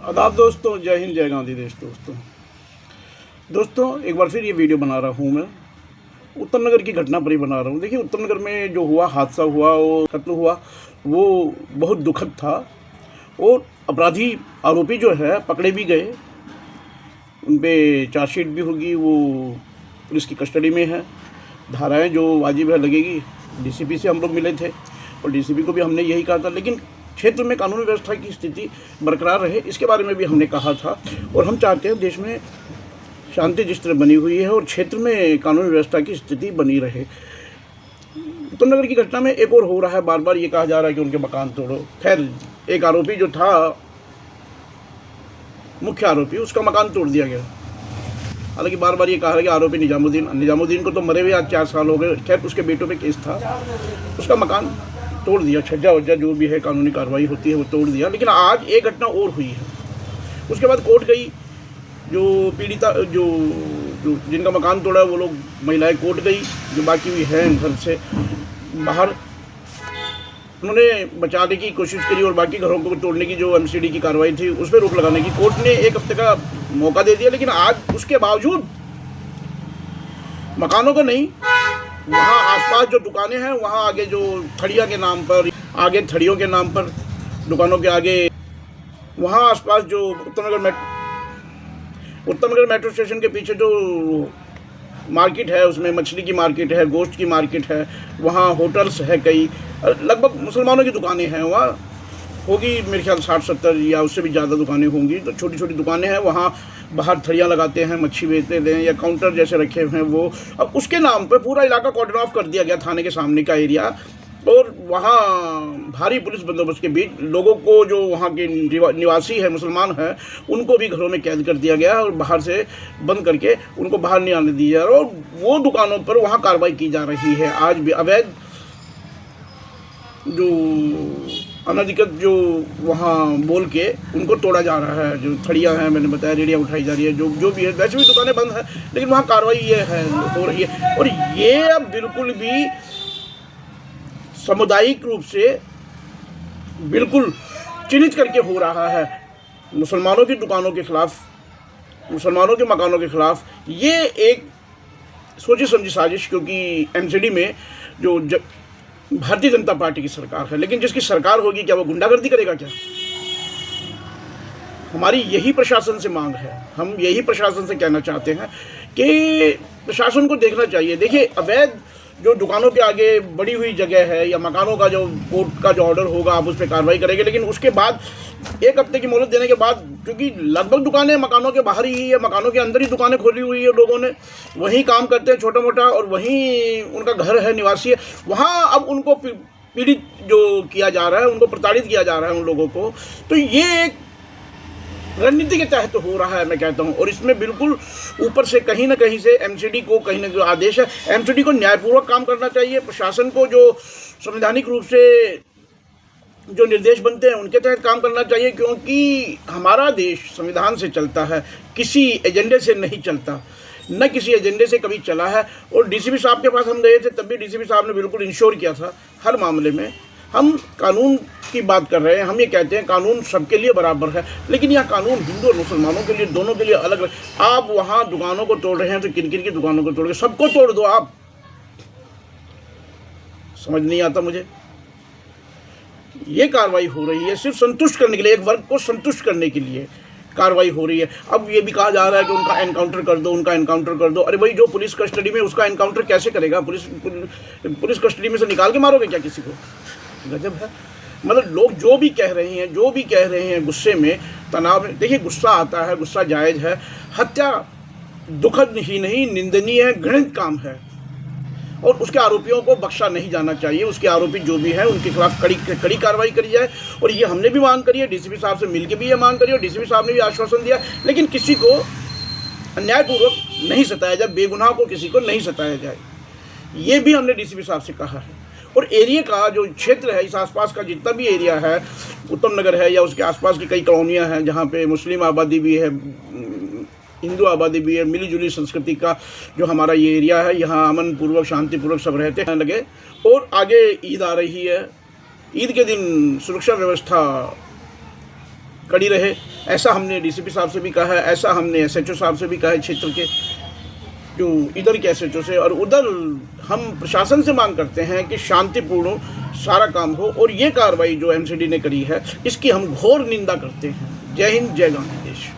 आदाब दोस्तों, जय हिंद, जय गांधी देश। दोस्तों एक बार फिर ये वीडियो बना रहा हूँ। मैं उत्तम नगर की घटना पर ही बना रहा हूँ। देखिए, उत्तम नगर में जो हुआ हादसा हुआ, वो कत्ल हुआ, वो बहुत दुखद था। और अपराधी आरोपी जो है पकड़े भी गए, उन पर चार्जशीट भी होगी, वो पुलिस की कस्टडी में है। धाराएँ जो वाजिब है लगेगी। डीसीपी से हम लोग मिले थे और डीसीपी को भी हमने यही कहा था, लेकिन क्षेत्र में कानून व्यवस्था की स्थिति बरकरार रहे, इसके बारे में भी हमने कहा था। और हम चाहते हैं देश में शांति जिस तरह बनी हुई है और क्षेत्र में कानून व्यवस्था की स्थिति बनी रहे। उत्तम नगर की घटना में एक और हो रहा है, बार बार ये कहा जा रहा है कि उनके मकान तोड़ो। खैर, एक आरोपी जो था, मुख्य आरोपी, उसका मकान तोड़ दिया गया। हालांकि बार बार ये कहा है कि आरोपी निजामुद्दीन को तो मरे हुए आज 4 साल हो गए। खैर, उसके बेटों पे केस था, उसका मकान तोड़ दिया, छज्जा वज्जा जो भी है कानूनी कार्रवाई होती है वो तोड़ दिया। लेकिन आज एक घटना और हुई है। उसके बाद कोर्ट गई, जो पीड़िता जो जिनका मकान तोड़ा वो लोग महिलाएं कोर्ट गई, जो बाकी भी हैं घर से बाहर, उन्होंने बचाने की कोशिश करी और बाकी घरों को तोड़ने की जो एमसीडी की कार्रवाई थी उस पर रोक लगाने की कोर्ट ने 1 हफ्ते का मौका दे दिया। लेकिन आज उसके बावजूद मकानों को नहीं, वहाँ आसपास जो दुकानें हैं, वहाँ आगे जो थड़िया के नाम पर, आगे थड़ियों के नाम पर दुकानों के आगे, वहाँ आसपास जो उत्तम नगर मेट्रो स्टेशन के पीछे जो मार्केट है, उसमें मछली की मार्केट है, गोश्त की मार्केट है, वहाँ होटल्स है, कई लगभग मुसलमानों की दुकानें हैं। वहाँ होगी मेरे ख्याल 60-70 या उससे भी ज़्यादा दुकानें होंगी। तो छोटी छोटी दुकानें हैं, वहाँ बाहर थड़ियाँ लगाते हैं, मच्छी बेचते हैं या काउंटर जैसे रखे हुए हैं वो। अब उसके नाम पर पूरा इलाका कॉर्डन ऑफ कर दिया गया, थाने के सामने का एरिया। और वहाँ भारी पुलिस बंदोबस्त के बीच लोगों को, जो वहाँ के निवासी है, मुसलमान हैं, उनको भी घरों में कैद कर दिया गया और बाहर से बंद करके उनको बाहर नहीं आने दिया। और वो दुकानों पर वहाँ कार्रवाई की जा रही है। आज भी अवैध जो अनधिकृत जो वहाँ बोल के उनको तोड़ा जा रहा है, जो थड़ियाँ हैं, मैंने बताया, रेडियाँ उठाई जा रही है, जो भी है। वैसे भी दुकानें बंद हैं, लेकिन वहाँ कार्रवाई ये है हो रही है। और ये अब बिल्कुल भी सामुदायिक रूप से बिल्कुल चिन्हित करके हो रहा है। मुसलमानों की दुकानों के खिलाफ, मुसलमानों के मकानों के खिलाफ ये एक सोची समझी साजिश, क्योंकि एमसीडी में जो भारतीय जनता पार्टी की सरकार है, लेकिन जिसकी सरकार होगी, क्या वो गुंडागर्दी करेगा क्या? हमारी यही प्रशासन से मांग है, हम यही प्रशासन से कहना चाहते हैं कि प्रशासन को देखना चाहिए। देखिए, अवैध जो दुकानों के आगे बड़ी हुई जगह है या मकानों का जो कोर्ट का जो ऑर्डर होगा, आप उस पर कार्रवाई करेंगे, लेकिन उसके बाद 1 हफ्ते की मोहलत देने के बाद, क्योंकि लगभग दुकानें मकानों के बाहर ही है, मकानों के अंदर ही दुकानें खोली हुई है, लोगों ने वहीं काम करते हैं छोटा मोटा, और वहीं उनका घर है, निवासी है, वहाँ अब उनको पीड़ित जो किया जा रहा है, उनको प्रताड़ित किया जा रहा है उन लोगों को। तो ये एक रणनीति के तहत हो रहा है, मैं कहता हूँ। और इसमें बिल्कुल ऊपर से कहीं ना कहीं से एमसीडी को, कहीं ना जो आदेश है, एमसीडी को न्यायपूर्वक काम करना चाहिए। प्रशासन को जो संवैधानिक रूप से जो निर्देश बनते हैं उनके तहत काम करना चाहिए, क्योंकि हमारा देश संविधान से चलता है, किसी एजेंडे से नहीं चलता, न किसी एजेंडे से कभी चला है। और डीसीपी साहब के पास हम गए थे, तब भी डीसीपी साहब ने बिल्कुल इंश्योर किया था हर मामले में। हम कानून की बात कर रहे हैं, हम ये कहते हैं कानून सबके लिए बराबर है, लेकिन यह कानून हिंदू और मुसलमानों के लिए, दोनों के लिए अलग है। आप वहाँ दुकानों को तोड़ रहे हैं तो किन किन की दुकानों को तोड़ रहे हैं? सबको तोड़ दो आप। समझ नहीं आता मुझे। ये कार्रवाई हो रही है सिर्फ संतुष्ट करने के लिए, एक वर्ग को संतुष्ट करने के लिए कार्रवाई हो रही है। अब ये भी कहा जा रहा है कि उनका एनकाउंटर कर दो, उनका एनकाउंटर कर दो। अरे भाई, जो पुलिस कस्टडी में, उसका एनकाउंटर कैसे करेगा? पुलिस कस्टडी में से निकाल के मारोगे क्या किसी को? गजब है। मतलब लोग जो भी कह रहे हैं गुस्से में, तनाव में। देखिए, गुस्सा आता है, गुस्सा जायज़ है। हत्या दुखद ही नहीं, निंदनीय है, घृणित काम है, और उसके आरोपियों को बख्शा नहीं जाना चाहिए। उसके आरोपी जो भी हैं उनके खिलाफ कड़ी कार्रवाई करी जाए। और ये हमने भी मांग करी है, डीसीपी साहब से मिलकर भी ये मांग करी, और डीसीपी साहब ने भी आश्वासन दिया। लेकिन किसी को अन्यायपूर्वक नहीं सताया जाए, बेगुनाह को किसी को नहीं सताया जाए, ये भी हमने डीसीपी साहब से कहा है। और एरिया का जो क्षेत्र है, इस आसपास का जितना भी एरिया है, उत्तम नगर है या उसके आसपास की कई कॉलोनियाँ हैं जहाँ पे मुस्लिम आबादी भी है, हिंदू आबादी भी है, मिली जुली संस्कृति का जो हमारा ये एरिया है, यहाँ अमन पूर्वक, शांतिपूर्वक सब रहते हैं लगे। और आगे ईद आ रही है, ईद के दिन सुरक्षा व्यवस्था कड़ी रहे। ऐसा हमने डीसीपी साहब से भी कहा है, ऐसा हमने एसएचओ साहब से भी कहा है, क्षेत्र के जो इधर के एसएचओ से, और उधर हम प्रशासन से मांग करते हैं कि शांतिपूर्ण सारा काम हो। और ये कार्रवाई जो एमसीडी ने करी है इसकी हम घोर निंदा करते हैं। जय हिंद, जय गांधी देश।